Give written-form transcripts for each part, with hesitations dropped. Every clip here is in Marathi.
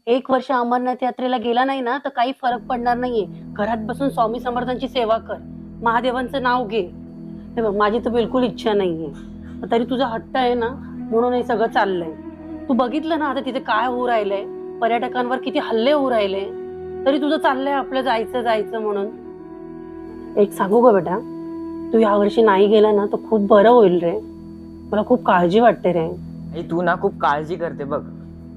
1 वर्ष अमरनाथ यात्रेला गेला नाही ना तर काही फरक पडणार नाहीये. घरात बसून स्वामी समर्थांची सेवा कर, महादेवांचं नाव घे. हे बघ, माझी तर बिलकुल इच्छा नाहीये, तरी तुझा हट्ट आहे ना म्हणून हे सगळं चाललंय. तू बघितलं ना आता तिथे काय होऊ राहिलंय, पर्यटकांवर किती हल्ले होऊ राहिले, तरी तुझं चाललंय आपलं जायचं जायचं म्हणून. एक सांगू का बेटा, तू यावर्षी नाही गेला ना तर खूप बरं होईल रे. मला खूप काळजी वाटते रे. आई तू ना खूप काळजी करते बघ.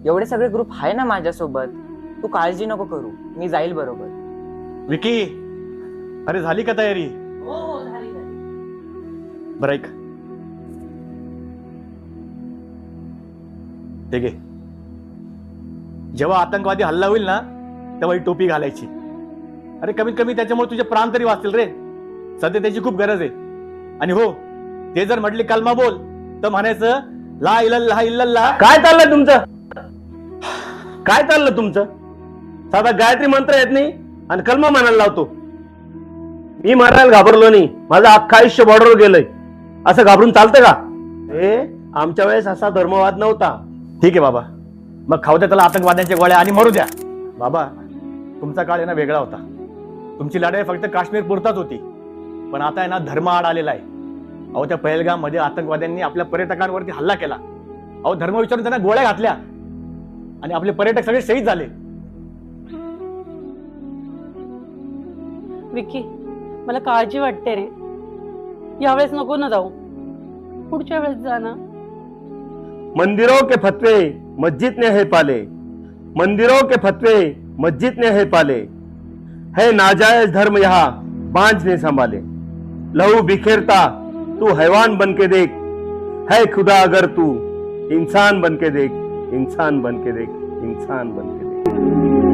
एवढे सगळे ग्रुप आहे ना माझ्यासोबत, तू काळजी नको करू, मी जाईल बरोबर. विकी, अरे झाली का तयारी? हो झाली. बरं ऐक, ते घे. जेव्हा आतंकवादी हल्ला होईल ना तेव्हा ही टोपी घालायची. अरे कमीत कमी त्याच्यामुळे तुझे प्राण तरी वाचतील रे. सध्या त्याची खूप गरज आहे. आणि हो, ते जर म्हटले कलमा बोल तर म्हणायचं ला इलल्लाह इल्लल्लाह. काय चाललंय तुमचं? काय चाललं तुमचं? साधा गायत्री मंत्र येत नाही आणि कलमा म्हणायला लावतो. मी मारायला घाबरलो नाही, माझं अख्खं आयुष्य बॉर्डरवर गेलंय. असं घाबरून चालतं का? हे आमच्या वेळेस असा धर्मवाद नव्हता. ठीक आहे बाबा, मग खाऊ द्या त्याला आतंकवाद्यांच्या गोळ्या आणि मरू द्या. बाबा, तुमचा काळ आहे ना वेगळा होता. तुमची लढाई फक्त काश्मीर पुरताच होती, पण आता आहे ना धर्म आड आलेला आहे. अहो, त्या पहलगाम मध्ये आतंकवाद्यांनी आपल्या पर्यटकांवरती हल्ला केला. अहो, धर्म विचारून त्यांना गोळ्या घातल्या आणि आपले पर्यटक सगळे शहीद झाले. विकी, मला काळजी वाटते रे. यावेळेस नको ना जाऊ, पुढच्या वेळेस जा ना. मंदिरों के फतवे मस्जिद ने है पाले, मंदिरों के फतवे मस्जिद ने है पाले, है नाजायज धर्म यहाँ बांझ ने संभाले. लहू बिखेरता तू हैवान बन के देख, है खुदा अगर तू इंसान बन के देख, इंसान बन के देख, इंसान बन के देख.